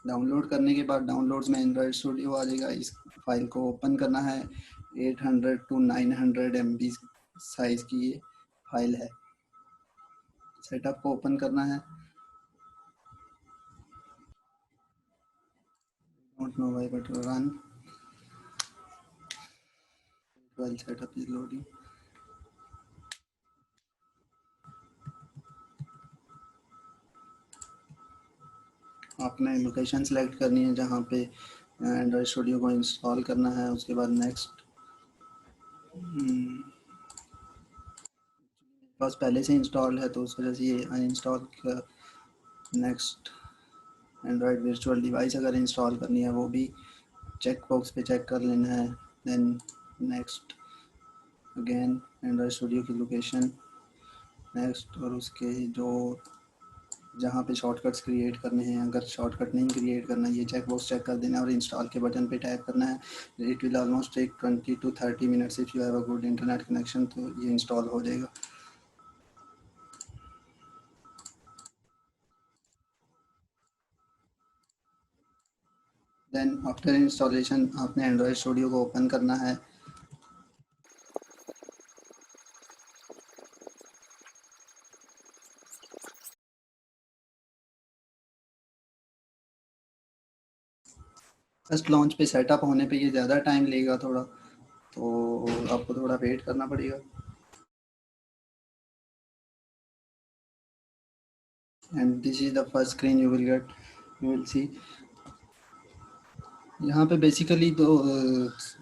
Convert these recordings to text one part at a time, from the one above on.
Download करने के बाद डाउनलोड्स में एंड्रॉयड स्टूडियो आ जाएगा। इस फाइल को ओपन करना है। 800 टू 900 MB साइज़ की ये फाइल है। सेटअप को ओपन करना है। Don't know why but run while setup is loading। आपने लोकेशन सेलेक्ट करनी है जहाँ पे एंड्रॉयड स्टूडियो को इंस्टॉल करना है। उसके बाद नेक्स्ट, बस पहले से इंस्टॉल है तो उस वजह से ये अनइंस्टॉल कर। नेक्स्ट, एंड्रॉयड वर्चुअल डिवाइस अगर इंस्टॉल करनी है वो भी चेक बॉक्स पे चेक कर लेना है। Then next, again Android Studio की लोकेशन, नेक्स्ट, और उसके जो जहाँ पे शॉर्टकट्स क्रिएट करने हैं, अगर शॉर्टकट नहीं क्रिएट करना है ये चेक बॉक्स चेक कर देना है और इंस्टॉल के बटन पे टैप करना है। It will almost take 20 to 30 minutes if you have a good internet connection, तो ये इंस्टॉल हो जाएगा। देन आफ्टर इंस्टॉलेशन आपने एंड्रॉयड स्टूडियो को ओपन करना है। फर्स्ट लॉन्च पे सेटअप होने पे ये ज़्यादा टाइम लेगा थोड़ा, तो आपको थोड़ा वेट करना पड़ेगा। And this is the first screen you will get, you will see. यहाँ पे बेसिकली तो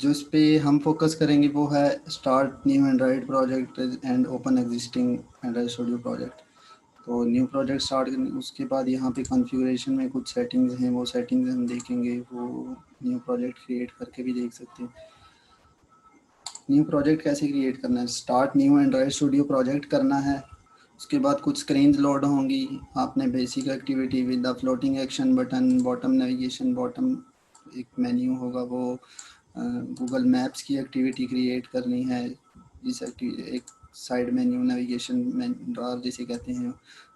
जो इस पे हम फोकस करेंगे वो है start new Android project and open existing Android studio project. तो न्यू प्रोजेक्ट स्टार्ट करने उसके बाद यहाँ पे कॉन्फ़िगरेशन में कुछ सेटिंग्स हैं, वो सेटिंग्स हम देखेंगे। वो न्यू प्रोजेक्ट क्रिएट करके भी देख सकते हैं। न्यू प्रोजेक्ट कैसे क्रिएट करना है, start new Android studio project करना है। उसके बाद कुछ स्क्रीन लोड होंगी। आपने basic activity with the floating action button, bottom navigation, bottom एक मेन्यू होगा, वो गूगल मैप्स की एक्टिविटी क्रिएट करनी है। जिस एक साइड मेन्यू नेविगेशन ड्रॉअर जिसे कहते हैं,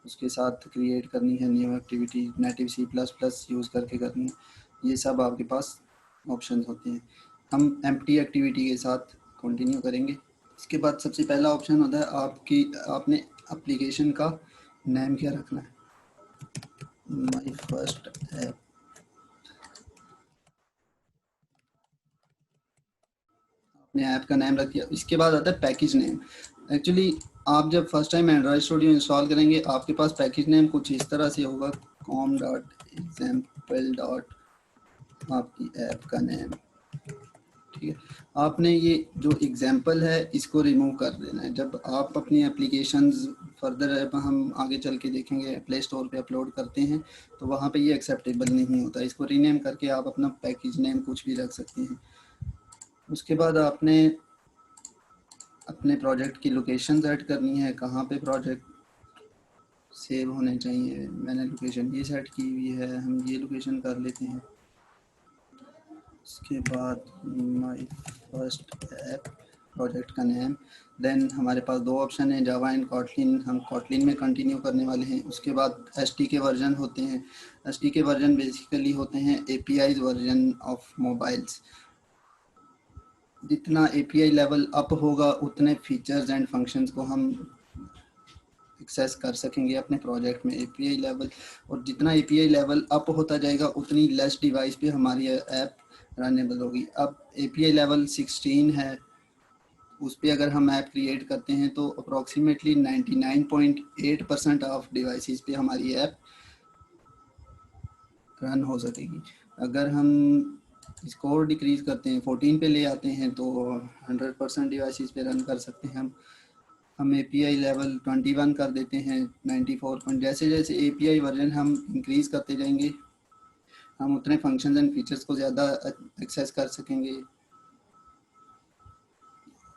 उसके साथ क्रिएट करनी है new activity. Native C++ use करके करनी है। ये सब आपके पास ऑप्शंस होते हैं। हम एम्प्टी एक्टिविटी के साथ कंटिन्यू करेंगे। इसके बाद सबसे पहला ऑप्शन होता है आपकी, आपने एप्लीकेशन का नेम क्या रखना है। माई फर्स्ट ऐप, अपने ऐप का नेम रख दिया। इसके बाद आता है पैकेज नेम। एक्चुअली आप जब first time Android studio install करेंगे आपके पास पैकेज नेम कुछ इस तरह से होगा, com.example. आपकी ऐप का नेम, ठीक है। आपने ये जो एग्जाम्पल है इसको रिमूव कर देना है। जब आप अपनी एप्लीकेशंस फर्दर हम आगे चल के देखेंगे प्ले स्टोर पे अपलोड करते हैं तो वहाँ पे ये एक्सेप्टेबल नहीं होता। इसको रीनेम करके आप अपना पैकेज नेम कुछ भी रख सकते हैं। उसके बाद आपने अपने प्रोजेक्ट की लोकेशन सेट करनी है, कहाँ पे प्रोजेक्ट सेव होने चाहिए। मैंने लोकेशन ये सेट की हुई है, हम ये लोकेशन कर लेते हैं। उसके बाद माई फर्स्ट ऐप, प्रोजेक्ट का नेम। देन हमारे पास दो ऑप्शन है, जावा एंड कॉटलिन। हम कॉटलिन में कंटिन्यू करने वाले हैं। उसके बाद एसटीके वर्जन होते हैं। एसटीके वर्जन बेसिकली होते हैं एपीआई वर्जन ऑफ मोबाइल्स। जितना एपीआई लेवल अप होगा उतने फीचर्स एंड फंक्शंस को हम एक्सेस कर सकेंगे अपने प्रोजेक्ट में। एपीआई लेवल, और जितना एपीआई लेवल अप होता जाएगा उतनी लेस डिवाइस पे हमारी ऐप रनेबल होगी। अब एपीआई लेवल 16 है, उस पर अगर हम ऐप क्रिएट करते हैं तो अप्रॉक्सीमेटली 99.8% ऑफ डिवाइसेस पे हमारी ऐप रन हो सकेगी। अगर हम इसको और डिक्रीज़ करते हैं, 14 पे ले आते हैं, तो 100% डिवाइसेस पे रन कर सकते हैं हम एपीआई लेवल 21 कर देते हैं, 94 पॉइंट। जैसे जैसे एपीआई वर्जन हम इंक्रीज़ करते जाएंगे हम उतने फंक्शंस एंड फीचर्स को ज़्यादा एक्सेस कर सकेंगे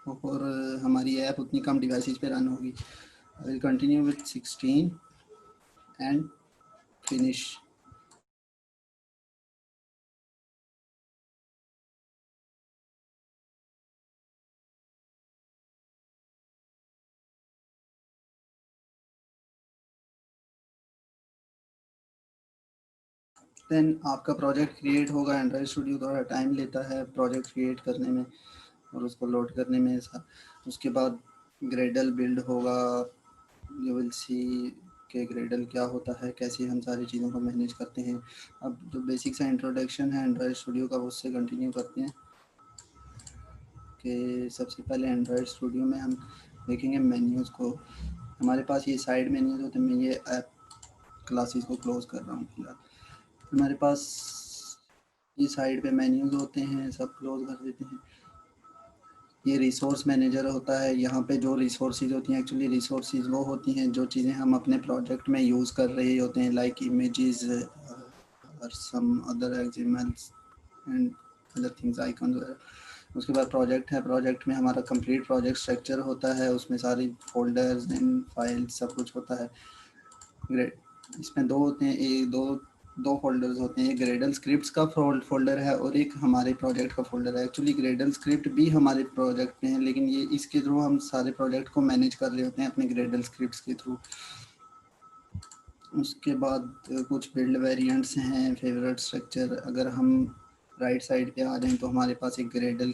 और हमारी ऐप उतनी कम डिवाइसेस पे रन होगी। I will continue with 16 and finish. Then आपका प्रोजेक्ट क्रिएट होगा। एंड्रॉयड स्टूडियो थोड़ा टाइम लेता है प्रोजेक्ट क्रिएट करने में और उसको लोड करने में ऐसा। उसके बाद ग्रेडल बिल्ड होगा। यू विल सी कि ग्रेडल क्या होता है, कैसे हम सारी चीज़ों को मैनेज करते हैं। अब जो बेसिक सा इंट्रोडक्शन है एंड्रॉयड स्टूडियो का, उससे कंटिन्यू करते हैं कि सबसे पहले एंड्रॉयड स्टूडियो में हम देखेंगे मेन्यूज़ को। हमारे पास ये साइड मेन्यूज़ होते हैं। मैं ये ऐप क्लासेस को क्लोज़ कर रहा हूँ फिलहाल। हमारे पास ये साइड पे मेन्यूज़ होते हैं, सब क्लोज़ कर देते हैं। ये रिसोर्स मैनेजर होता है। यहाँ पे जो रिसोर्सेज होती हैं, एक्चुअली रिसोर्सेज वो होती हैं जो चीज़ें हम अपने प्रोजेक्ट में यूज़ कर रहे होते हैं, लाइक इमेजेस और some other XMLs and other things, icon वगैरह। उसके बाद प्रोजेक्ट है। प्रोजेक्ट में हमारा कंप्लीट प्रोजेक्ट स्ट्रक्चर होता है, उसमें सारी फोल्डर्स एंड फाइल्स सब कुछ होता है। ग्रेड इसमें दो होते हैं, एक दो फोल्डर्स होते हैं। एक ग्रेडल स्क्रिप्ट्स का फोल्डर है और एक हमारे प्रोजेक्ट का फोल्डर है। एक्चुअली ग्रेडल स्क्रिप्ट भी हमारे प्रोजेक्ट में है, लेकिन ये इसके थ्रू हम सारे प्रोजेक्ट को मैनेज कर रहे होते हैं अपने ग्रेडल स्क्रिप्ट्स के थ्रू। उसके बाद कुछ बिल्ड वेरिएंट्स हैं, फेवरेट स्ट्रक्चर। अगर हम राइट साइड पे आ जाएं तो हमारे पास एक ग्रेडल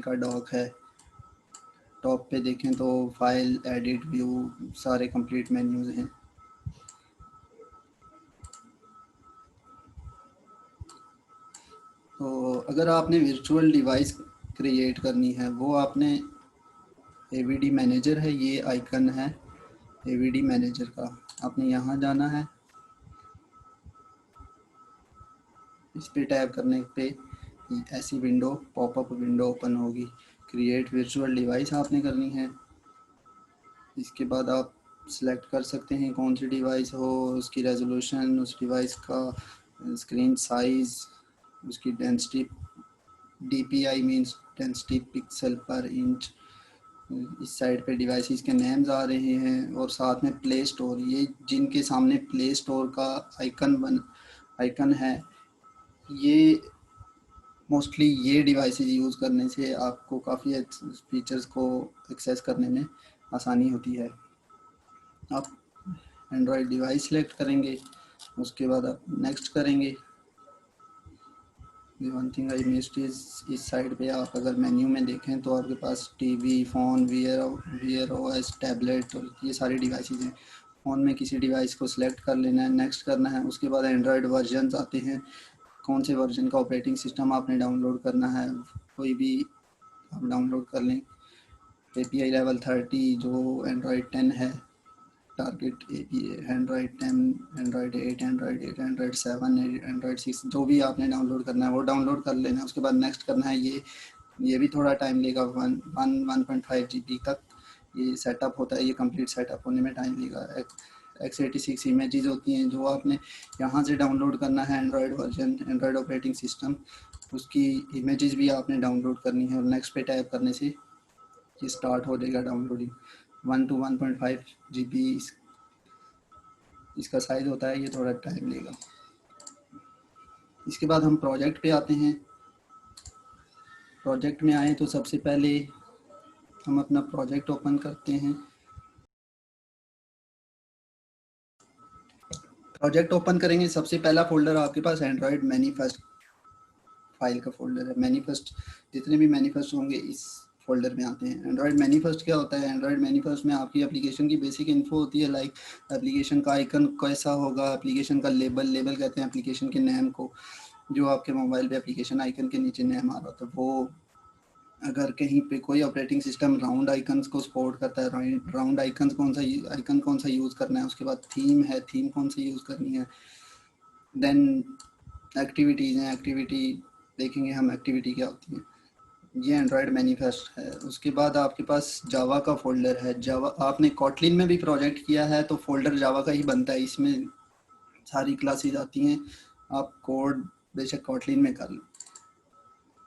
का डॉक है। टॉप पे देखें तो फाइल, एडिट, व्यू, सारे कंप्लीट मेन्यूज हैं। तो अगर आपने वर्चुअल डिवाइस क्रिएट करनी है, वो आपने एवीडी मैनेजर है, ये आइकन है एवीडी मैनेजर का, आपने यहाँ जाना है। इस पे टैप करने पे ऐसी विंडो, पॉपअप विंडो ओपन होगी। क्रिएट वर्चुअल डिवाइस आपने करनी है। इसके बाद आप सिलेक्ट कर सकते हैं कौन सी डिवाइस हो, उसकी रेजोल्यूशन, उस डिवाइस का स्क्रीन साइज़, उसकी density, DPI means density pixel पर इंच। इस साइड पे डिवाइसेस के नेम्स आ रहे हैं और साथ में प्ले स्टोर, ये जिनके सामने प्ले स्टोर का आइकन है, ये मोस्टली ये डिवाइसेस यूज़ करने से आपको काफ़ी फीचर्स को एक्सेस करने में आसानी होती है। आप एंड्रॉयड डिवाइस सेलेक्ट करेंगे, उसके बाद आप नेक्स्ट करेंगे। वन थिंग आई मिस्ड इस साइड पे आप अगर मेन्यू में देखें तो आपके पास TV, phone, wear OS, tablet और ये सारी डिवाइसेस हैं। फ़ोन में किसी डिवाइस को सिलेक्ट कर लेना है, नेक्स्ट करना है। उसके बाद एंड्रॉयड वर्जन आते हैं, कौन से वर्जन का ऑपरेटिंग सिस्टम आपने डाउनलोड करना है, कोई भी आप डाउनलोड कर लें। API लेवल 30 जो एंड्रॉयड 10 है, target API, Android 10, Android 8, Android 7, Android 6, जो भी आपने डाउनलोड करना है वो डाउनलोड कर लेना है। उसके बाद नेक्स्ट करना है। ये भी थोड़ा टाइम लेगा, 1.5 GB तक ये सेटअप होता है। ये कंप्लीट सेटअप होने में टाइम लेगा। x86 इमेजेस होती हैं जो आपने यहाँ से डाउनलोड करना है। Android version, Android operating system, उसकी इमेजेस भी आपने डाउनलोड करनी है और नेक्स्ट पे टाइप करने से ये स्टार्ट हो जाएगा डाउनलोडिंग। 1 to 1.5 GB इसका साइज़ होता है। ये थोड़ा टाइम लेगा। इसके बाद हम प्रोजेक्ट पे आते हैं। प्रोजेक्ट में आए तो सबसे पहले हम अपना प्रोजेक्ट ओपन करते हैं। प्रोजेक्ट ओपन करेंगे, सबसे पहला फोल्डर आपके पास एंड्रॉयड मैनिफेस्ट फाइल का फोल्डर है। मैनिफेस्ट, जितने भी मैनिफेस्ट होंगे इस फोल्डर में आते हैं। एंड्रॉयड मैनिफेस्ट क्या होता है? एंड्रॉयड मैनिफेस्ट में आपकी एप्लीकेशन की बेसिक इन्फो होती है, लाइक एप्लीकेशन का आइकन कैसा होगा, एप्लीकेशन का लेबल कहते हैं एप्लीकेशन के नेम को, जो आपके मोबाइल पे एप्लीकेशन आइकन के नीचे नेम आ रहा था वो। अगर कहीं पे कोई ऑपरेटिंग सिस्टम राउंड आइकन्स को सपोर्ट करता है, राउंड आइकन कौन सा यूज़ करना है। उसके बाद थीम है, थीम कौन सी यूज़ करनी है। देन एक्टिविटीज़ हैं, एक्टिविटी देखेंगे हम एक्टिविटी क्या होती है। ये एंड्रॉयड मैनिफेस्ट है। उसके बाद आपके पास जावा का फोल्डर है। जावा, आपने कॉटलिन में भी प्रोजेक्ट किया है तो फोल्डर जावा का ही बनता है, इसमें सारी क्लासेस आती हैं। आप कोड बेशक कॉटलिन में कर लो।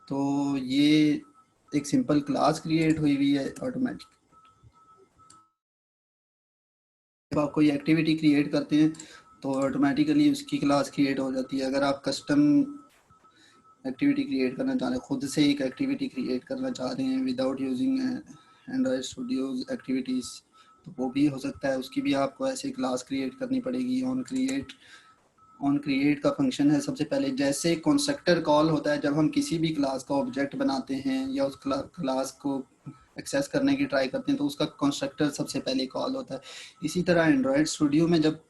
तो ये एक सिंपल क्लास क्रिएट हुई है ऑटोमेटिक। जब आप कोई एक्टिविटी क्रिएट करते हैं तो ऑटोमेटिकली उसकी क्लास क्रिएट हो जाती है। अगर आप कस्टम एक्टिविटी क्रिएट करना चाह रहे हैं, खुद से एक एक्टिविटी क्रिएट करना चाह रहे हैं without using Android studios activities, तो वो भी हो सकता है, उसकी भी आपको ऐसे क्लास क्रिएट करनी पड़ेगी। ऑन क्रिएट का फंक्शन है सबसे पहले, जैसे कंस्ट्रक्टर कॉल होता है जब हम किसी भी क्लास का ऑब्जेक्ट बनाते हैं या उस क्लास को एक्सेस करने की ट्राई करते हैं, तो उसका कंस्ट्रक्टर सबसे पहले कॉल होता है। इसी तरह एंड्रॉयड स्टूडियो में जब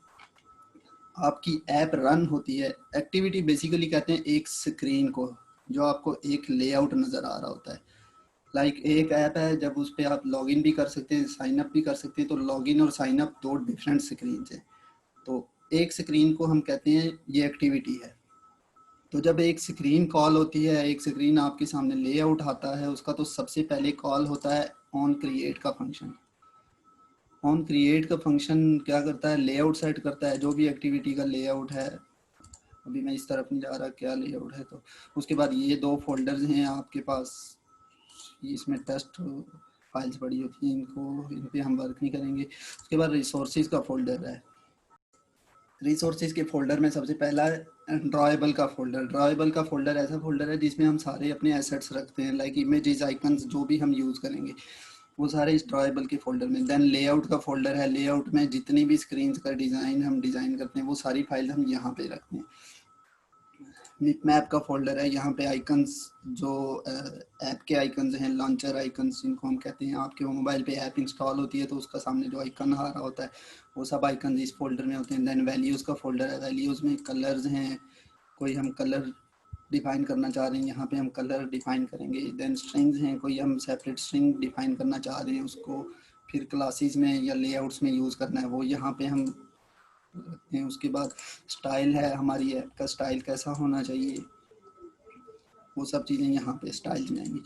आपकी ऐप रन होती है, एक्टिविटी बेसिकली कहते हैं एक स्क्रीन को, जो आपको एक लेआउट नज़र आ रहा होता है। लाइक एक ऐप है, जब उस पर आप लॉगिन भी कर सकते हैं, साइन अप भी कर सकते हैं, तो लॉगिन और साइन अप दो डिफरेंट स्क्रीन है। तो एक स्क्रीन को हम कहते हैं ये एक्टिविटी है। तो जब एक स्क्रीन कॉल होती है, एक स्क्रीन आपके सामने लेआउट आता है उसका, तो सबसे पहले कॉल होता है ऑन क्रिएट का फंक्शन। ऑन क्रिएट का फंक्शन क्या करता है, लेआउट सेट करता है, जो भी एक्टिविटी का लेआउट है। अभी मैं इस तरफ नहीं जा रहा क्या लेआउट है। तो उसके बाद ये दो फोल्डर्स हैं आपके पास, इसमें टेस्ट फाइल्स पड़ी होती हैं, इनको इन पे हम वर्क नहीं करेंगे। उसके बाद रिसोर्सेज का फोल्डर है। रिसोर्सेज के फोल्डर में सबसे पहला है ड्रॉएबल का फोल्डर। ड्रॉएबल का फोल्डर ऐसा फोल्डर है जिसमें हम सारे अपने एसेट्स रखते हैं, लाइक इमेजेस, आइकन्स, जो भी हम यूज़ करेंगे वो सारे इस ड्रॉएबल के फोल्डर में। देन लेआउट का फोल्डर है। लेआउट में जितनी भी स्क्रीन का डिज़ाइन हम डिज़ाइन करते हैं वो सारी फाइल हम यहाँ पे रखते हैं। मैप का फोल्डर है, यहाँ पे आइकन्स, जो ऐप के आइकन्स हैं, लॉन्चर आइकन्स जिनको हम कहते हैं। आपके मोबाइल पे ऐप इंस्टॉल होती है तो उसका सामने जो आइकन आ रहा होता है वो सब आइकन इस फोल्डर में होते हैं। देन वैल्यूज़ का फोल्डर है। वैल्यूज़ में कलर्स हैं, कोई हम कलर डिफाइन करना चाह रहे हैं, यहाँ पे हम कलर डिफाइन करेंगे। देन स्ट्रिंग्स हैं, कोई हम सेपरेट स्ट्रिंग डिफाइन करना चाह रहे हैं, उसको फिर क्लासेस में या लेआउट्स में यूज़ करना है, वो यहाँ पे हम रखते हैं। उसके बाद स्टाइल है, हमारी ऐप का स्टाइल कैसा होना चाहिए, वो सब चीज़ें यहाँ पे स्टाइल में आएंगी।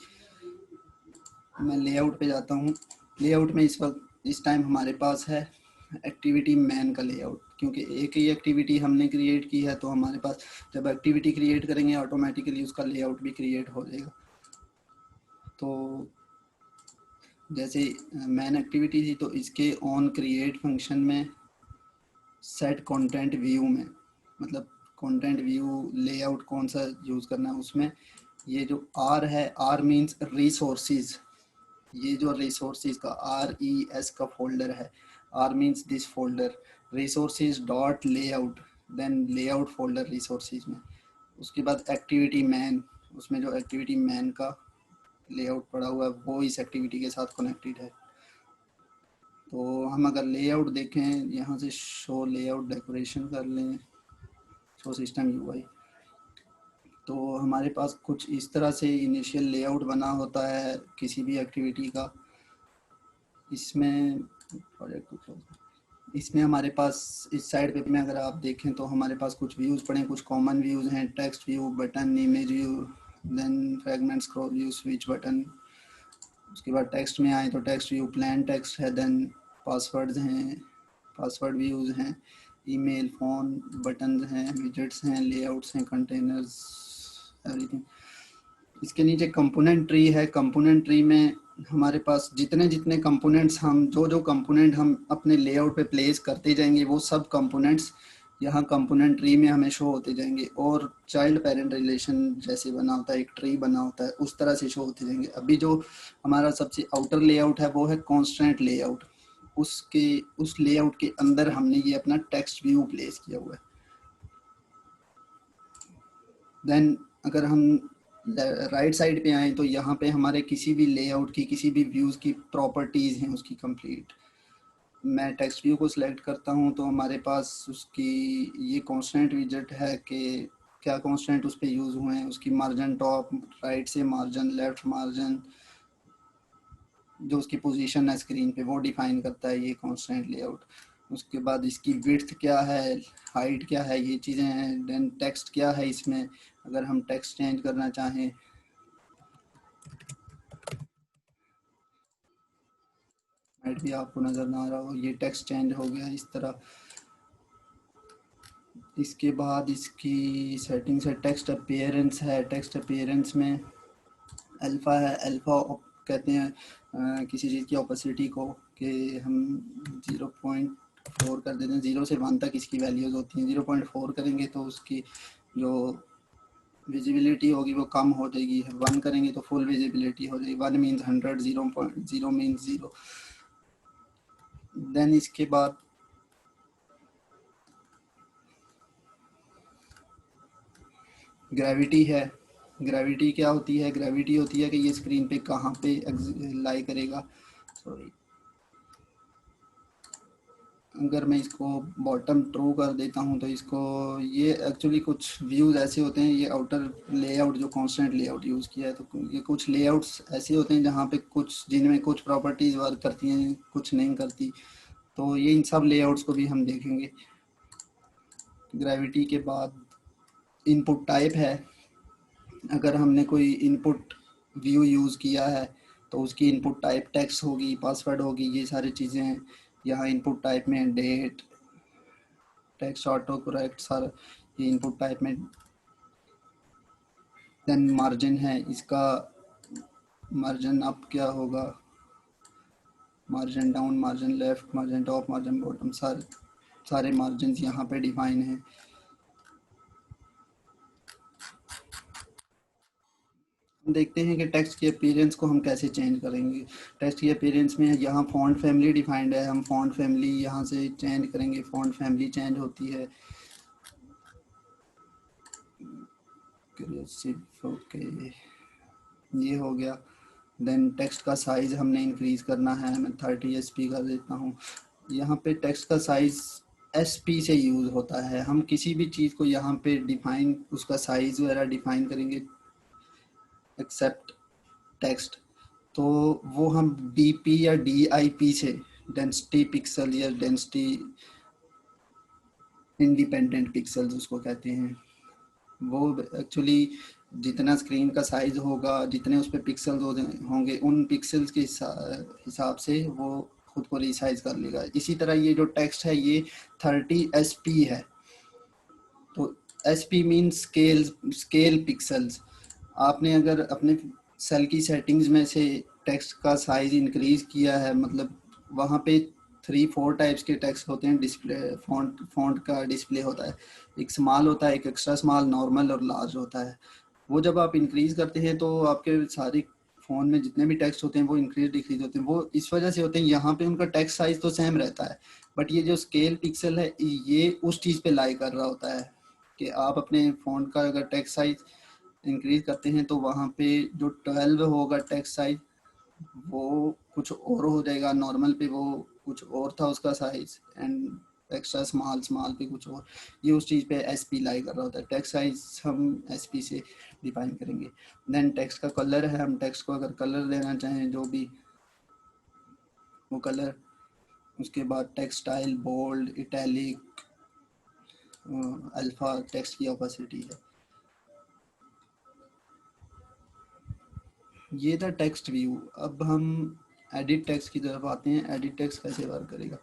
मैं लेआउट पे जाता हूँ। लेआउट में इस वक्त इस टाइम हमारे पास है एक्टिविटी मैन का लेआउट, क्योंकि एक ही एक्टिविटी हमने क्रिएट की है, तो हमारे पास जब एक्टिविटी क्रिएट करेंगे ऑटोमेटिकली उसका लेआउट भी क्रिएट हो जाएगा। तो जैसे मैन एक्टिविटी थी, तो इसके ऑन क्रिएट फंक्शन में सेट कंटेंट व्यू में, मतलब कंटेंट व्यू लेआउट कौन सा यूज़ करना है उसमें, ये जो आर है, आर मीन्स रिसोर्सेज। ये जो रिसोर्सेज का RES का फोल्डर है, R means this folder, resources dot layout, then layout folder resources में। उसके बाद एक्टिविटी मैन, उसमें जो एक्टिविटी मैन का लेआउट पड़ा हुआ है वो इस एक्टिविटी के साथ कनेक्टेड है। तो हम अगर लेआउट देखें, यहाँ से शो लेआउट डेकोरेशन कर लें, शो सिस्टम UI, तो हमारे पास कुछ इस तरह से इनिशियल लेआउट बना होता है किसी भी एक्टिविटी का। इसमें इसमें हमारे पास इस साइड पे में अगर आप देखें तो हमारे पास कुछ व्यूज़ पड़े हैं, कुछ कॉमन व्यूज़ हैं, text view, button, image view, then fragment, scroll view, switch button. उसके बाद टेक्स्ट में आए तो टेक्स्ट व्यू, प्लेन टेक्स्ट है, देन पासवर्ड्स हैं, पासवर्ड व्यूज़ हैं, ईमेल, फ़ोन, बटन्स हैं, विजेट्स हैं, लेआउट्स हैं, कंटेनर्स, एवरीथिंग। इसके नीचे कंपोनेंट ट्री है। कंपोनेंट ट्री में हमारे पास जितने जितने कंपोनेंट्स, हम जो कंपोनेंट हम अपने लेआउट पे प्लेस करते जाएंगे वो सब कंपोनेंट्स यहाँ कंपोनेंट ट्री में हमें शो होते जाएंगे। और चाइल्ड पेरेंट रिलेशन जैसे बना होता है, एक ट्री बना होता है, उस तरह से शो होते जाएंगे। अभी जो हमारा सबसे आउटर लेआउट है वो है कॉन्स्टेंट लेआउट। उस लेआउट के अंदर हमने ये अपना टेक्स्ट व्यू प्लेस किया हुआ है। देन अगर हम राइट साइड पे आए तो यहाँ पे हमारे किसी भी लेआउट की, किसी भी व्यूज़ की प्रॉपर्टीज़ हैं उसकी कंप्लीट। मैं टेक्स्ट व्यू को सिलेक्ट करता हूँ तो हमारे पास उसकी ये कांस्टेंट विजेट है कि क्या कांस्टेंट उस पर यूज़ हुए हैं, उसकी मार्जिन, टॉप राइट से मार्जिन, लेफ्ट मार्जिन, जो उसकी पोजीशन है स्क्रीन पे वो डिफाइन करता है ये कांस्टेंट लेआउट। उसके बाद इसकी विड्थ क्या है, हाइट क्या है, ये चीज़ें हैं। देन टेक्स्ट क्या है इसमें, अगर हम टेक्स्ट चेंज करना चाहें, हाइट भी आपको नज़र ना आ रहा हो, ये टेक्स्ट चेंज हो गया इस तरह। इसके बाद इसकी सेटिंग्स है, टेक्स्ट अपीयरेंस है। टेक्स्ट अपीयरेंस में अल्फ़ा है। अल्फ़ा कहते हैं किसी चीज़ की ऑपोसिटी को, कि हम 0.4 कर देते हैं। 0 से 1 तक इसकी वैल्यूज़ होती हैं। 0.4 करेंगे तो उसकी जो विजिबिलिटी होगी वो कम हो जाएगी। 1 करेंगे तो फुल विजिबिलिटी हो जाएगी। 1 मीन्स 100, 0.0 मीन्स 0। देन इसके बाद ग्रेविटी है। ग्रेविटी क्या होती है? ग्रेविटी होती है कि ये स्क्रीन पे कहाँ पे लाई करेगा। सॉरी, अगर मैं इसको बॉटम ट्रू कर देता हूँ तो इसको, ये एक्चुअली कुछ व्यूज़ ऐसे होते हैं, ये आउटर लेआउट जो कांस्टेंट लेआउट यूज़ किया है, तो ये कुछ लेआउट्स ऐसे होते हैं जहाँ पे कुछ, जिनमें कुछ प्रॉपर्टीज़ वर्क करती हैं, कुछ नहीं करती। तो ये इन सब लेआउट्स को भी हम देखेंगे। ग्रेविटी के बाद इनपुट टाइप है। अगर हमने कोई इनपुट व्यू यूज़ किया है तो उसकी इनपुट टाइप टेक्स्ट होगी, पासवर्ड होगी, ये सारी चीज़ें हैं। यहाँ इनपुट टाइप में डेट, टेक्स्ट ऑटो करेक्ट, सारा ये इनपुट टाइप में। देन मार्जिन है, इसका मार्जिन अप क्या होगा, margin down, margin left, margin top, margin bottom, सारे मार्जिन यहाँ पे डिफाइन है। देखते हैं कि टेक्स्ट की अपीयरेंस को हम कैसे चेंज करेंगे। टेक्स्ट की अपीयरेंस में यहाँ फॉन्ट फैमिली डिफाइंड है, हम फॉन्ट फैमिली यहाँ से चेंज करेंगे। फॉन्ट फैमिली चेंज होती है, ओके, ये हो गया। देन टेक्स्ट का साइज़ हमने इंक्रीज़ करना है, मैं 30 SP कर देता हूँ। यहाँ पे टेक्स्ट का साइज़ SP से यूज़ होता है। हम किसी भी चीज़ को यहाँ पे डिफाइन, उसका साइज़ वगैरह डिफाइन करेंगे एक्सेप्ट टेक्स्ट, तो वो हम DP या DIP से, डेंसिटी पिक्सल या डेंसिटी इंडिपेंडेंट पिक्सल्स उसको कहते हैं। वो एक्चुअली जितना स्क्रीन का साइज़ होगा, जितने उस पर पिक्सल्स होंगे, उन पिक्सल्स के हिसाब से वो खुद को रिसाइज कर लेगा। इसी तरह ये जो टेक्स्ट है ये 30 SP है। तो SP मीन स्केल पिक्सल्स। आपने अगर अपने सेल की सेटिंग्स में से टेक्स्ट का साइज़ इंक्रीज़ किया है, मतलब वहाँ पे 3-4 टाइप्स के टेक्स्ट होते हैं। डिस्प्ले फॉन्ट का डिस्प्ले होता है, एक स्मॉल होता है, एक एक्स्ट्रा स्मॉल, नॉर्मल और लार्ज होता है। वो जब आप इंक्रीज़ करते हैं तो आपके सारे फ़ोन में जितने भी टेक्स्ट होते हैं वो इंक्रीज डिक्रीज होते हैं। वो इस वजह से होते हैं, यहाँ पे उनका टेक्स्ट साइज़ तो सेम रहता है, बट ये जो स्केल पिक्सल है ये उस चीज़ पे लाई कर रहा होता है कि आप अपने फ़ोन का अगर टेक्स्ट साइज़ इंक्रीज करते हैं तो वहाँ पे जो 12 होगा टेक्स्ट साइज, वो कुछ और हो जाएगा। नॉर्मल पे वो कुछ और था उसका size, and extra small small पे कुछ और। ये उस चीज़ पे SP लाई कर रहा होता है। टेक्स्ट साइज हम SP से डिफाइन करेंगे। देन टेक्स्ट का कलर है, हम टेक्स्ट को अगर कलर देना चाहें जो भी, वो कलर। उसके बाद text style, bold, italic, alpha text की ऑपेसिटी है। ये था टेक्स्ट व्यू। अब हम एडिट टेक्स्ट की तरफ आते हैं। एडिट टेक्स्ट कैसे वर्क करेगा?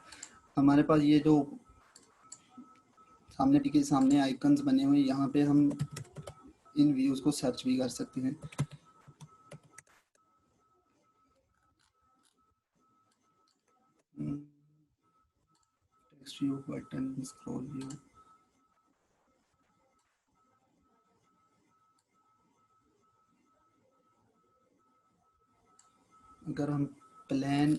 हमारे पास ये जो सामने के सामने आइकन्स बने हुए हैं, यहाँ पे हम इन व्यूज़ को सर्च भी कर सकते हैं। Text view, button, scroll view. अगर हम प्लेन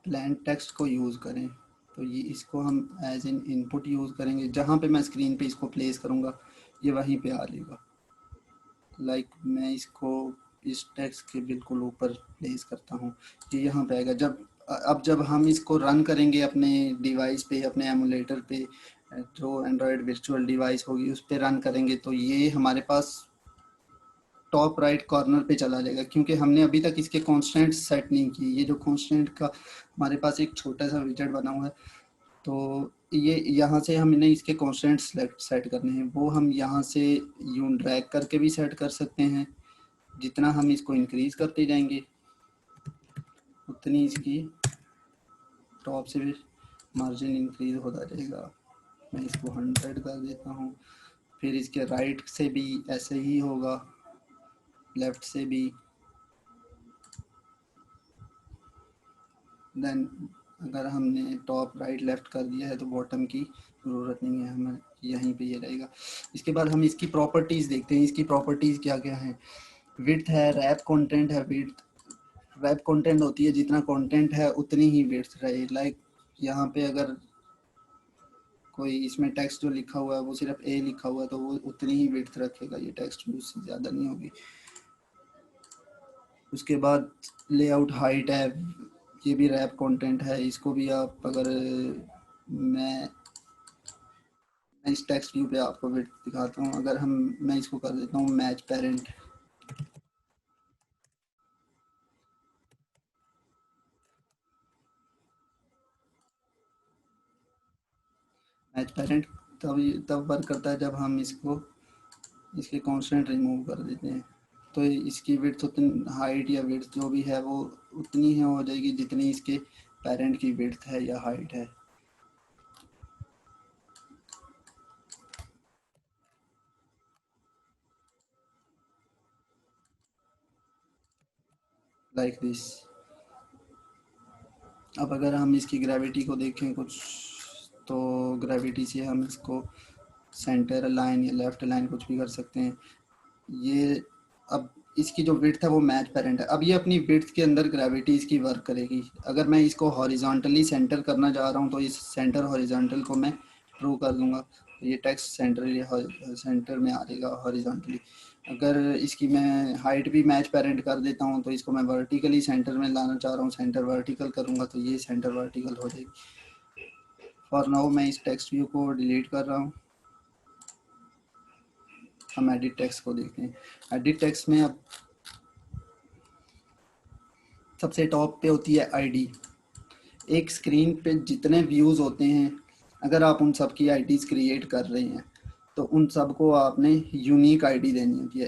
प्लेन टेक्स्ट को यूज़ करें तो ये, इसको हम एज इन इनपुट यूज़ करेंगे। जहाँ पे मैं स्क्रीन पे इसको प्लेस करूँगा ये वहीं पे आ जाएगा। लाइक मैं इसको इस टेक्स्ट के बिल्कुल ऊपर प्लेस करता हूँ, ये यहाँ पे आएगा। अब जब हम इसको रन करेंगे अपने डिवाइस पे, अपने एमुलेटर पे, जो एंड्रॉयड वर्चुअल डिवाइस होगी उस पर रन करेंगे, तो ये हमारे पास टॉप राइट कॉर्नर पे चला जाएगा, क्योंकि हमने अभी तक इसके कॉन्स्टेंट सेट नहीं की। ये जो कॉन्स्टेंट का हमारे पास एक छोटा सा विजेट बना हुआ है, तो ये यहाँ से हमने इसके कॉन्स्टेंट सेट करने हैं। वो हम यहाँ से यूं ड्रैग करके भी सेट कर सकते हैं। जितना हम इसको इंक्रीज करते जाएंगे उतनी इसकी टॉप से भी मार्जिन इंक्रीज होता जाएगा। मैं इसको 100 कर देता हूँ। फिर इसके राइट से भी ऐसे ही होगा, लेफ्ट से भी। देन अगर हमने टॉप राइट लेफ्ट कर दिया है तो बॉटम की ज़रूरत नहीं है हमें, यहीं पे ये रहेगा। इसके बाद हम इसकी प्रॉपर्टीज़ देखते हैं। इसकी प्रॉपर्टीज़ क्या क्या हैं? विड्थ है, रैप कंटेंट है। विड्थ, रैप कंटेंट होती है जितना कंटेंट है उतनी ही विड्थ रहे। लाइक यहाँ पे अगर कोई इसमें टेक्स्ट जो लिखा हुआ है वो सिर्फ ए लिखा हुआ है तो वो उतनी ही विड्थ रखेगा, ये टेक्स्ट उससे ज़्यादा नहीं होगी। उसके बाद लेआउट हाइट है, ये भी रैप कंटेंट है, इसको भी आप अगर मैं मैं इस टेक्स्ट व्यू पे आपको विड्थ दिखाता हूँ। अगर मैं इसको कर देता हूँ मैच पेरेंट, मैच पेरेंट तब वर्क करता है जब हम इसके कांस्टेंट रिमूव कर देते हैं। तो इसकी विड्थ उतनी, हाइट या विड्थ जो भी है वो उतनी ही हो जाएगी जितनी इसके पेरेंट की विड्थ है या हाइट है। Like this. अब अगर हम इसकी ग्रेविटी को देखें कुछ, तो ग्रेविटी से हम इसको सेंटर अलाइन या लेफ्ट अलाइन कुछ भी कर सकते हैं। ये अब इसकी जो विड्थ है वो मैच पेरेंट है। अब ये अपनी विड्थ के अंदर ग्रेविटी इसकी वर्क करेगी। अगर मैं इसको हॉरिजॉन्टली सेंटर करना चाह रहा हूँ तो इस सेंटर हॉरिजॉन्टल को मैं ट्रू कर दूंगा, तो ये टेक्स्ट सेंटर में आ जाएगा हॉरिजॉन्टली। अगर इसकी मैं हाइट भी मैच पेरेंट कर देता हूँ तो इसको मैं वर्टिकली सेंटर में लाना चाह रहा हूँ, सेंटर वर्टिकल करूँगा तो ये सेंटर वर्टिकल हो जाएगी। फॉर नाउ मैं इस टेक्स्ट व्यू को डिलीट कर रहा हूँ। हम एडिट टेक्स्ट को देखते हैं। एडिट टेक्स्ट में अब सबसे टॉप पे होती है आईडी। एक स्क्रीन पे जितने व्यूज़ होते हैं, अगर आप उन सब की आईडीज क्रिएट कर रहे हैं तो उन सबको आपने यूनिक आईडी देनी होती है।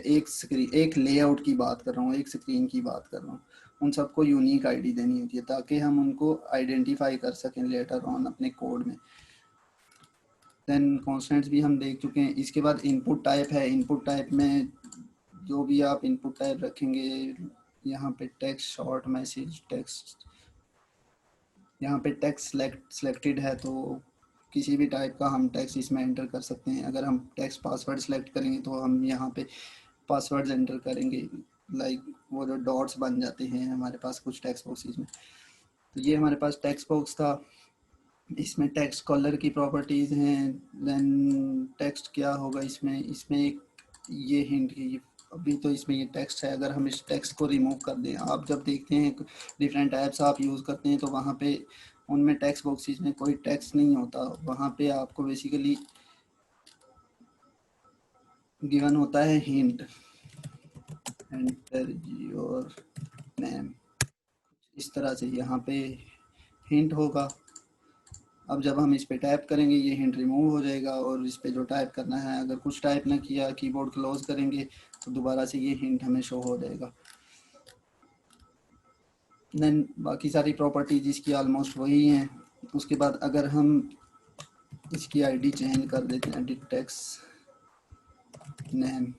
एक लेआउट की बात कर रहा हूँ, एक स्क्रीन की बात कर रहा हूँ, उन सबको यूनिक आईडी देनी होती है ताकि हम उनको आइडेंटिफाई कर सकें लेटर ऑन अपने कोड में। देन कॉन्स्टेंट्स भी हम देख चुके हैं। इसके बाद इनपुट टाइप है। इनपुट टाइप में जो भी आप इनपुट टाइप रखेंगे, यहाँ पे टेक्स्ट, शॉर्ट मैसेज टेक्स्ट, यहाँ पे टेक्स्ट सिलेक्टेड है तो किसी भी टाइप का हम टेक्स्ट इसमें एंटर कर सकते हैं। अगर हम टेक्स्ट पासवर्ड सेलेक्ट करेंगे तो हम यहाँ पे पासवर्ड्स एंटर करेंगे, लाइक वो जो डॉट्स बन जाते हैं हमारे पास कुछ टेक्स्ट बॉक्सेस में। तो ये हमारे पास टेक्स्ट बॉक्स था। इसमें टेक्स्ट कलर की प्रॉपर्टीज़ हैं। देन टेक्स्ट क्या होगा इसमें, इसमें एक ये हिंट की, अभी तो इसमें ये टेक्स्ट है। अगर हम इस टेक्स्ट को रिमूव कर दें, आप जब देखते हैं डिफरेंट ऐप्स आप यूज़ करते हैं तो वहाँ पे उनमें टेक्स्ट बॉक्सेस में कोई टेक्स्ट नहीं होता, वहाँ पे आपको बेसिकली गिवन होता है हिंट, एंटर योर नेम, इस तरह से यहाँ पे हिंट होगा। अब जब हम इस पे टाइप करेंगे ये हिंट रिमूव हो जाएगा और इस पे जो टाइप करना है, अगर कुछ टाइप ना किया, कीबोर्ड क्लोज करेंगे तो दोबारा से ये हिंट हमें शो हो जाएगा। देन बाकी सारी प्रॉपर्टीज इसकी ऑलमोस्ट वही हैं। उसके बाद अगर हम इसकी आईडी चेंज कर देते हैं, एडिट टेक्स्ट नेम,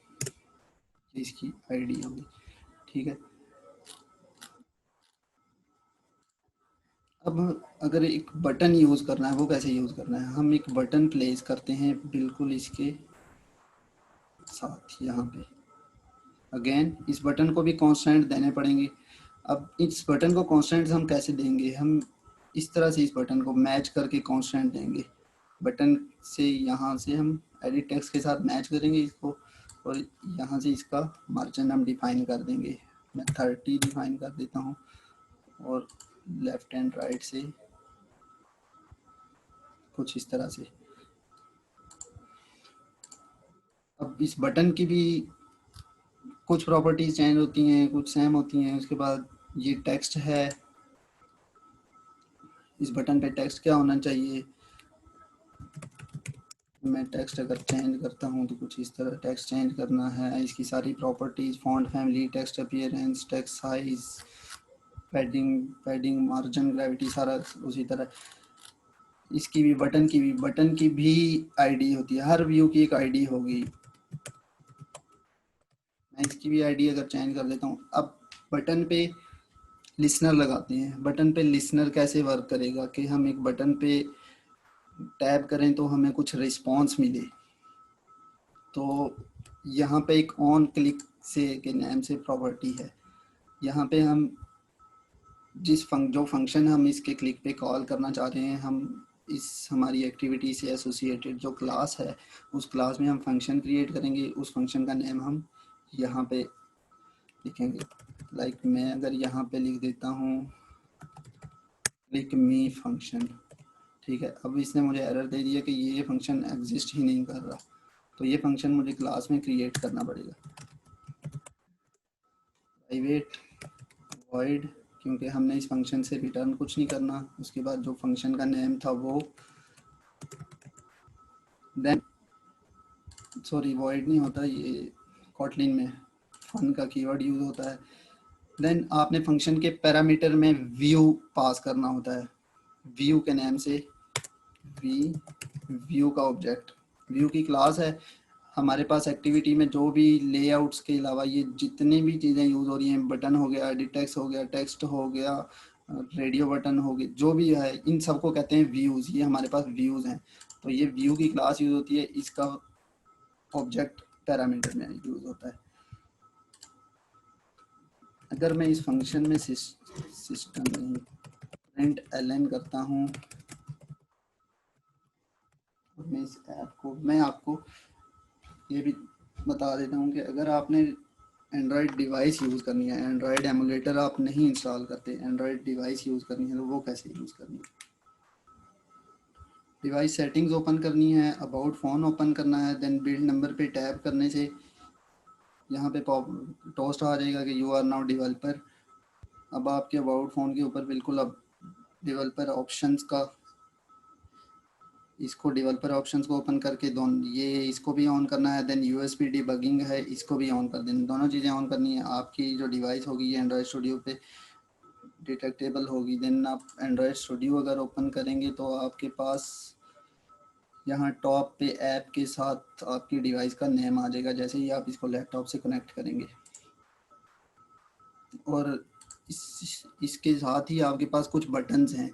इसकी आईडी होगी, ठीक है। अब अगर एक बटन यूज़ करना है, वो कैसे यूज़ करना है, हम एक बटन प्लेस करते हैं बिल्कुल इसके साथ यहाँ पे। अगेन इस बटन को भी कांस्टेंट देने पड़ेंगे। अब इस बटन को कांस्टेंट हम कैसे देंगे, हम इस तरह से इस बटन को मैच करके कांस्टेंट देंगे। बटन से यहाँ से हम एडिट टेक्स्ट के साथ मैच करेंगे इसको और यहाँ से इसका मार्जिन हम डिफाइन कर देंगे। मैं 30 डिफाइन कर देता हूँ और लेफ्ट एंड राइट से कुछ इस तरह से। अब इस बटन की भी कुछ प्रॉपर्टीज चेंज होती हैं, कुछ सेम होती हैं। उसके बाद ये टेक्स्ट है, इस बटन पे टेक्स्ट क्या होना चाहिए, मैं टेक्स्ट अगर चेंज करता हूँ तो कुछ इस तरह टेक्स्ट चेंज करना है। इसकी सारी properties, font family, text appearance, text size, padding margin, gravity, सारा उसी तरह। इसकी भी बटन की भी आईडी होती है, हर व्यू की एक आईडी होगी। मैं इसकी भी आईडी अगर चेंज कर देता हूँ। अब बटन पे लिसनर लगाते हैं। बटन पे लिसनर कैसे वर्क करेगा कि हम एक बटन पे टैप करें तो हमें कुछ रिस्पॉन्स मिले। तो यहाँ पे एक ऑन क्लिक से के नाम से प्रॉपर्टी है। यहाँ पे हम जो फंक्शन हम इसके क्लिक पे कॉल करना चाह रहे हैं, हम इस हमारी एक्टिविटी से एसोसिएटेड जो क्लास है उस क्लास में हम फंक्शन क्रिएट करेंगे। उस फंक्शन का नेम हम यहाँ पे लिखेंगे। लाइक मैं अगर यहाँ पे लिख देता हूँ क्लिक मी फंक्शन, ठीक है। अब इसने मुझे एरर दे दिया कि ये फंक्शन एग्जिस्ट ही नहीं कर रहा, तो ये फंक्शन मुझे क्लास में क्रिएट करना पड़ेगा। प्राइवेट वॉइड, क्योंकि हमने इस फंक्शन से रिटर्न कुछ नहीं करना। उसके बाद जो फंक्शन का नेम था वो, देन सॉरी वॉइड नहीं होता, ये कॉटलिन में फन का कीवर्ड यूज होता है। देन आपने फंक्शन के पैरामीटर में व्यू पास करना होता है। व्यू के नेम से व्यू का ऑब्जेक्ट, व्यू की क्लास है। हमारे पास एक्टिविटी में जो भी लेआउट्स के अलावा ये जितनी भी चीज़ें यूज़ हो रही हैं, बटन हो गया, एडिट टेक्स्ट हो गया, टेक्स्ट हो गया, रेडियो बटन हो गया, जो भी है इन सबको कहते हैं व्यूज़। ये हमारे पास व्यूज़ हैं, तो ये व्यू की क्लास यूज़ होती है, इसका ऑब्जेक्ट पैरामीटर में यूज़ होता है। अगर मैं इस फंक्शन में सिस्टम नहीं प्रिंट एलन करता हूँ, मैं इस ऐप को, मैं आपको ये भी बता देता हूँ कि अगर आपने एंड्रॉयड डिवाइस यूज़ करनी है, एंड्रॉयड एमुलेटर आप नहीं इंस्टॉल करते, एंड्रॉयड डिवाइस यूज़ करनी है, तो वो कैसे यूज़ करनी है। डिवाइस सेटिंग्स ओपन करनी है, अबाउट फ़ोन ओपन करना है, देन बिल्ड नंबर पे टैप करने से यहाँ पे पॉप टोस्ट आ जाएगा कि यू आर नाउ डेवलपर। अब आपके अबाउट फ़ोन के ऊपर बिल्कुल अब डेवलपर ऑप्शंस का, इसको डेवलपर ऑप्शंस को ओपन करके दोनों ये इसको भी ऑन करना है। देन यूएसबी डिबगिंग है, इसको भी ऑन कर देना। दोनों चीज़ें ऑन करनी है। आपकी जो डिवाइस होगी ये एंड्रॉयड स्टूडियो पे डिटेक्टेबल होगी। देन आप एंड्रॉयड स्टूडियो अगर ओपन करेंगे तो आपके पास यहाँ टॉप पे ऐप के साथ आपकी डिवाइस का नेम आ जाएगा जैसे ही आप इसको लैपटॉप से कनेक्ट करेंगे। और इसके साथ ही आपके पास कुछ बटन्स हैं।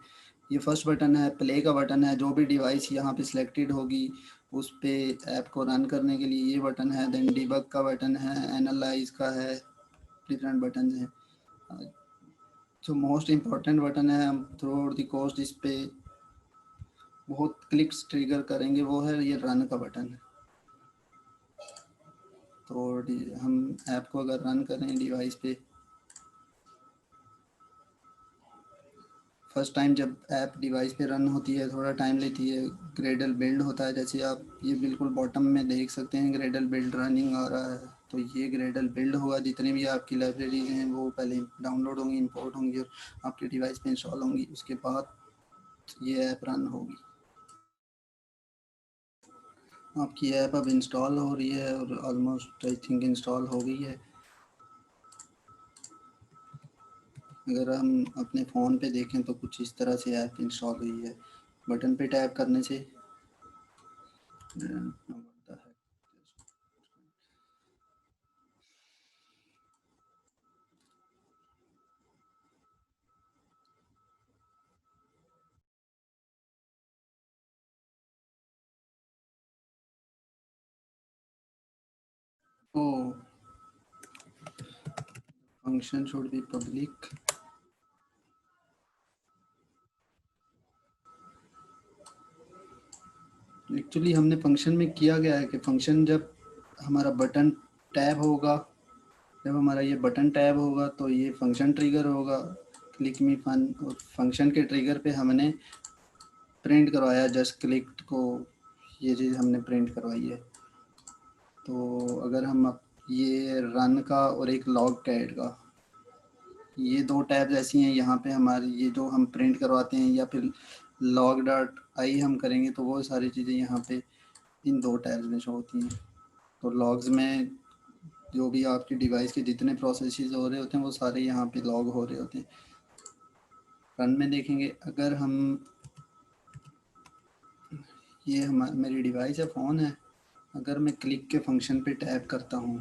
ये फर्स्ट बटन है प्ले का बटन है, जो भी डिवाइस यहाँ पे सिलेक्टेड होगी उस पे ऐप को रन करने के लिए ये बटन है। देन डिबग का बटन है, एनालाइज का है, डिफरेंट बटन हैं। जो मोस्ट इम्पॉर्टेंट बटन है, हम थ्रू आउट द कोर्स इस पे बहुत क्लिक्स ट्रिगर करेंगे, वो है ये रन का बटन है। तो हम ऐप को अगर रन करें डिवाइस पे, फर्स्ट टाइम जब ऐप डिवाइस पे रन होती है थोड़ा टाइम लेती है, ग्रेडल बिल्ड होता है। जैसे आप ये बिल्कुल बॉटम में देख सकते हैं ग्रेडल बिल्ड रनिंग आ रहा है, तो ये ग्रेडल बिल्ड होगा। जितने भी आपकी लाइब्रेरीज हैं वो पहले डाउनलोड होंगी, इंपोर्ट होंगी और आपके डिवाइस पे इंस्टॉल होंगी, उसके बाद ये ऐप रन होगी। आपकी ऐप अब इंस्टॉल हो रही है और ऑलमोस्ट आई थिंक इंस्टॉल हो गई है। अगर हम अपने फ़ोन पे देखें तो कुछ इस तरह से ऐप इंस्टॉल हुई है। बटन पे टैप करने से oh function should be public. Actually हमने फंक्शन में किया गया है कि फंक्शन जब हमारा बटन टैब होगा, जब हमारा ये बटन टैब होगा तो ये फंक्शन ट्रिगर होगा क्लिक मी फन। और फंक्शन के ट्रिगर पे हमने प्रिंट करवाया जस्ट क्लिक को, ये चीज़ हमने प्रिंट करवाई है। तो अगर हम ये रन का और एक लॉग कैड का, ये दो टैब्स ऐसी हैं यहाँ पे हमारी, ये जो हम प्रिंट करवाते हैं या फिर लॉग डॉट आई हम करेंगे तो वो सारी चीज़ें यहाँ पे इन दो टैब्स में शो होती हैं। तो लॉग्स में जो भी आपकी डिवाइस के जितने प्रोसेसेस हो रहे होते हैं वो सारे यहाँ पे लॉग हो रहे होते हैं। रन में देखेंगे अगर हम, ये हमारी मेरी डिवाइस है, फ़ोन है, अगर मैं क्लिक के फंक्शन पे टैप करता हूँ,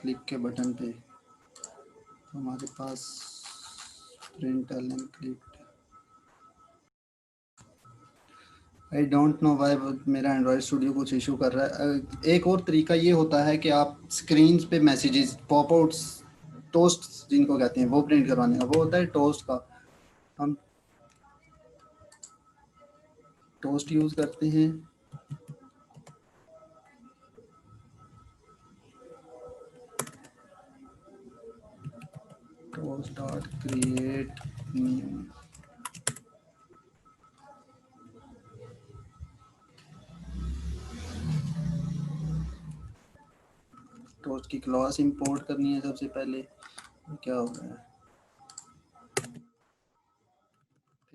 क्लिक के बटन पे, तो हमारे पास println click. I don't know why मेरा एंड्रॉयड स्टूडियो कुछ इशू कर रहा है। एक और तरीका ये होता है कि आप स्क्रीन पे मैसेजेस पॉपआउट्स टोस्ट जिनको कहते हैं वो प्रिंट करवाने का, वो होता है टोस्ट का। हम टोस्ट यूज करते हैं। Toast dot create new, toast की क्लास इंपोर्ट करनी है सबसे पहले। क्या हो रहा है,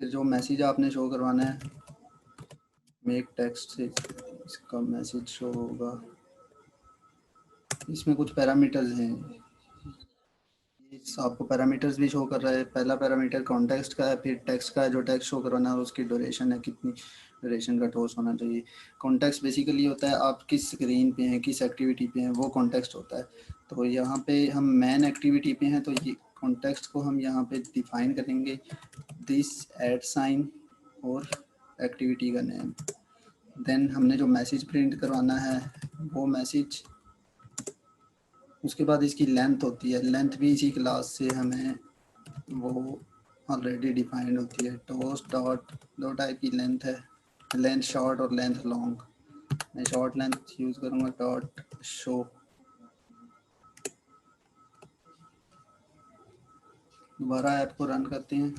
फिर जो मैसेज आपने शो करवाना है मेक टेक्स्ट से इसका मैसेज शो होगा। इसमें कुछ पैरामीटर्स हैं, आपको पैरामीटर्स भी शो कर रहा है। पहला पैरामीटर कॉन्टेक्स्ट का है, फिर टेक्स्ट का है जो टेक्स्ट शो करवाना है, और उसकी ड्यूरेशन है कितनी ड्यूरेशन का टोस्ट होना चाहिए। कॉन्टेक्स्ट बेसिकली होता है आप किस स्क्रीन पे हैं, किस एक्टिविटी पे हैं, वो कॉन्टेक्स्ट होता है। तो यहाँ पे हम मेन एक्टिविटी पे हैं, तो ये कॉन्टेक्स्ट को हम यहाँ पे डिफाइन करेंगे दिस एड साइन और एक्टिविटी का नेम। देन हमने जो मैसेज प्रिंट करवाना है वो मैसेज, उसके बाद इसकी लेंथ होती है, लेंथ भी इसी क्लास से हमें वो ऑलरेडी डिफाइंड होती है। टोस्ट डॉट, दो टाइप की लेंथ है, लेंथ शॉर्ट और लेंथ लॉन्ग। मैं शॉर्ट लेंथ यूज़ करूँगा, डॉट शो। दोबारा ऐप को रन करते हैं।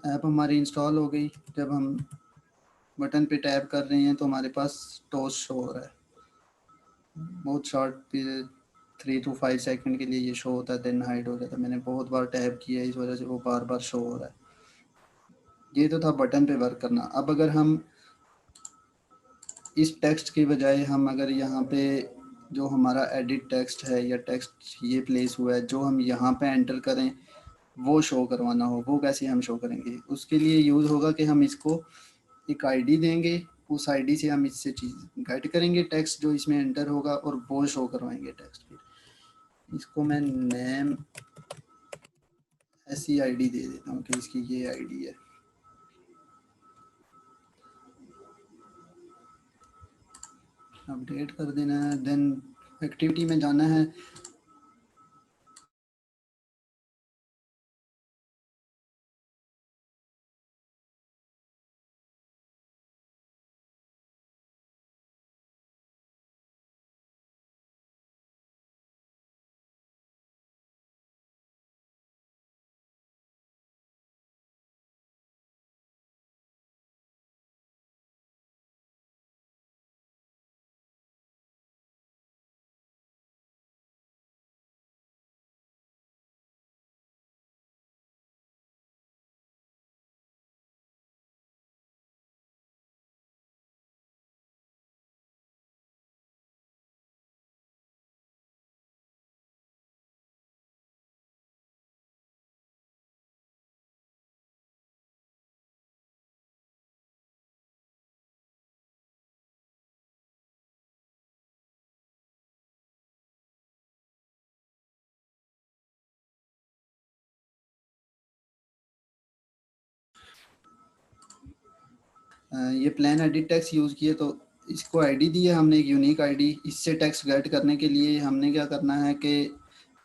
ऐप हमारी इंस्टॉल हो गई। जब हम बटन पे टैप कर रहे हैं तो हमारे पास टोस्ट शो हो रहा है। बहुत शॉर्ट पीरियड 3 to 5 सेकंड के लिए ये शो होता है, देन हाइड हो जाता है। मैंने बहुत बार टैप किया है, इस वजह से वो बार बार शो हो रहा है। ये तो था बटन पे वर्क करना। अब अगर हम इस टेक्स्ट की बजाय हम अगर यहाँ पे जो हमारा एडिट टेक्स्ट है या टेक्स्ट ये प्लेस हुआ है जो हम यहाँ पे एंटर करें वो शो करवाना हो, वो कैसे हम शो करेंगे? उसके लिए यूज़ होगा कि हम इसको एक आईडी देंगे, उस आईडी से हम इससे चीज़ गेट करेंगे टेक्स्ट जो इसमें एंटर होगा और वो शो करवाएंगे टेक्स्ट। फिर इसको मैं नेम ऐसी आईडी दे देता हूँ कि इसकी ये आईडी है। अपडेट कर देना है, देन एक्टिविटी में जाना है। ये प्लान एडिट टेक्स्ट यूज़ किए तो इसको आईडी दी है हमने, एक यूनिक आईडी। इससे टेक्स्ट गेट करने के लिए हमने क्या करना है कि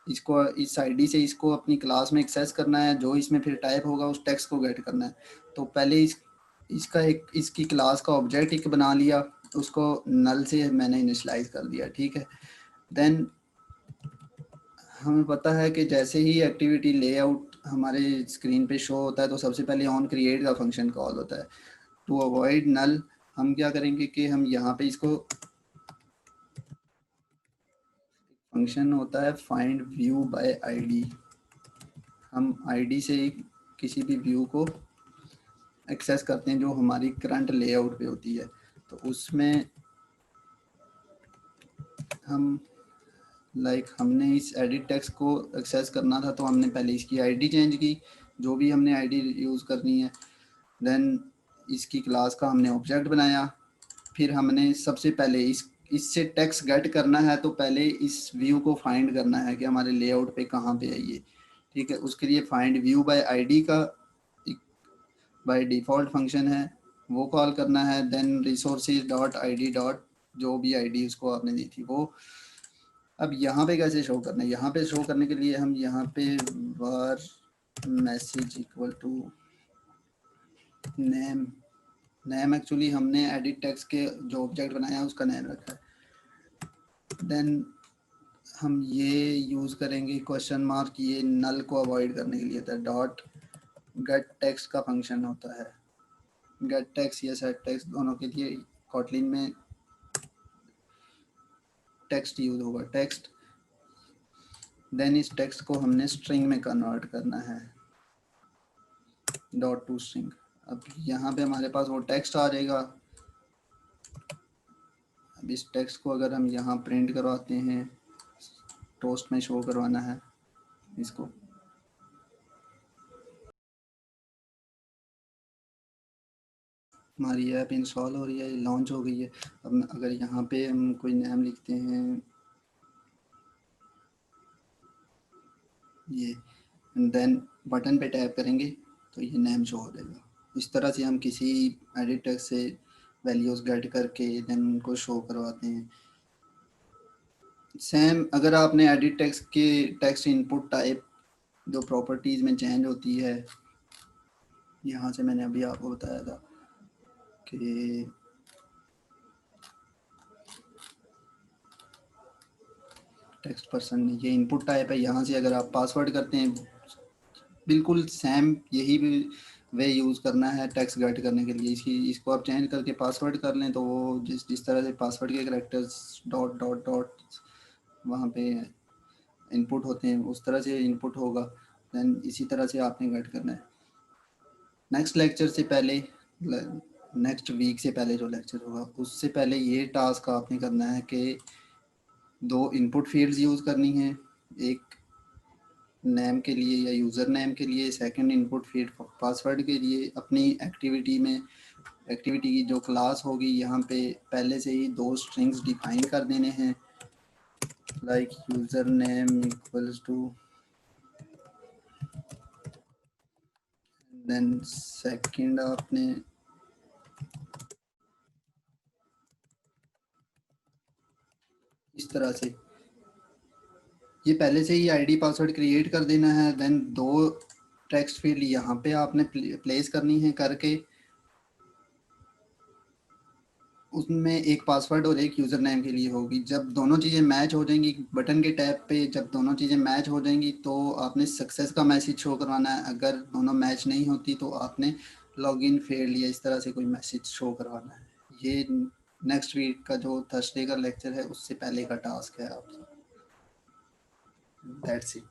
इसको इस आईडी से इसको अपनी क्लास में एक्सेस करना है, जो इसमें फिर टाइप होगा उस टेक्स्ट को गेट करना है। तो पहले इसका एक इसकी क्लास का ऑब्जेक्ट एक बना लिया, उसको नल से मैंने इनिशलाइज कर दिया, ठीक है। देन हमें पता है कि जैसे ही एक्टिविटी लेआउट हमारे स्क्रीन पे शो होता है तो सबसे पहले ऑन क्रिएट का फंक्शन कॉल होता है। टू अवॉइड नल हम क्या करेंगे कि हम यहाँ पे इसको फंक्शन होता है फाइंड व्यू बाय आईडी। हम आईडी से किसी भी व्यू को एक्सेस करते हैं जो हमारी करंट लेआउट पे होती है। तो उसमें हम हमने इस एडिट टेक्स्ट को एक्सेस करना था तो हमने पहले इसकी आईडी चेंज की, जो भी हमने आईडी यूज़ करनी है। देन इसकी क्लास का हमने ऑब्जेक्ट बनाया। फिर हमने सबसे पहले इससे टेक्स्ट गेट करना है, तो पहले इस व्यू को फाइंड करना है कि हमारे लेआउट पे कहाँ पे है ये। ठीक है, उसके लिए फाइंड व्यू बाय आईडी का बाय डिफ़ॉल्ट फंक्शन है, वो कॉल करना है। Then resources dot ID dot जो भी आईडी उसको आपने दी थी वो। अब यहाँ पे कैसे शो करना है, यहाँ पे शो करने के लिए हम यहाँ पे var message equal to name. Name actually हमने एडिट टेक्स्ट के जो ऑब्जेक्ट बनाया है उसका नेम रखा है। देन हम ये यूज़ करेंगे क्वेश्चन मार्क, ये नल को अवॉइड करने के लिए था। डॉट गेट टेक्स्ट का फंक्शन होता है, गेट टेक्स्ट या सेट टेक्स्ट दोनों के लिए कॉटलिन में टेक्स्ट यूज होगा, टेक्स्ट। देन इस टेक्स्ट को हमने स्ट्रिंग में कन्वर्ट करना है, डॉट टू स्ट्रिंग। अब यहाँ पे हमारे पास वो टेक्स्ट आ जाएगा। अब इस टेक्स्ट को अगर हम यहाँ प्रिंट करवाते हैं, टोस्ट में शो करवाना है इसको, हमारी ऐप इंस्टॉल हो रही है, लॉन्च हो गई है। अब अगर यहाँ पे हम कोई नेम लिखते हैं ये, देन बटन पे टैप करेंगे तो ये नेम शो हो जाएगा। इस तरह से हम किसी एडिट टेक्स्ट से वैल्यूज़ गेट करके देन उनको शो करवाते हैं। सेम अगर आपने एडिट टेक्स्ट के टेक्स्ट इनपुट टाइप जो प्रॉपर्टीज़ में चेंज होती है, यहाँ से मैंने अभी आपको बताया था कि टेक्स्ट पर्सन ये इनपुट टाइप है। यहाँ से अगर आप पासवर्ड करते हैं, बिल्कुल सेम यही भी वे यूज़ करना है टेक्स्ट गेट करने के लिए। इसको आप चेंज करके पासवर्ड कर लें तो वो जिस तरह से पासवर्ड के करेक्टर्स डॉट डॉट डॉट वहाँ पे इनपुट होते हैं उस तरह से इनपुट होगा। देन इसी तरह से आपने गेट करना है। नेक्स्ट लेक्चर से पहले, नेक्स्ट वीक से पहले जो लेक्चर होगा उससे पहले ये टास्क आपने करना है कि दो इनपुट फील्ड्स यूज़ करनी है, एक नेम के लिए या यूज़र नेम के लिए, सेकंड इनपुट फील्ड पासवर्ड के लिए। अपनी एक्टिविटी में एक्टिविटी की जो क्लास होगी यहाँ पे पहले से ही दो स्ट्रिंग्स डिफाइन कर देने हैं, like user name equals to, then second आपने इस तरह से ये पहले से ही आईडी पासवर्ड क्रिएट कर देना है। देन दो टेक्स्ट फील्ड यहाँ पे आपने प्लेस करनी है करके, उसमें एक पासवर्ड और एक यूज़र नेम के लिए होगी। जब दोनों चीज़ें मैच हो जाएंगी बटन के टैब पे, जब दोनों चीज़ें मैच हो जाएंगी तो आपने सक्सेस का मैसेज शो करवाना है। अगर दोनों मैच नहीं होती तो आपने लॉगिन फेल्ड या इस तरह से कोई मैसेज शो करवाना है। ये नेक्स्ट वीक का जो थर्सडे का लेक्चर है उससे पहले का टास्क है आप। That's it.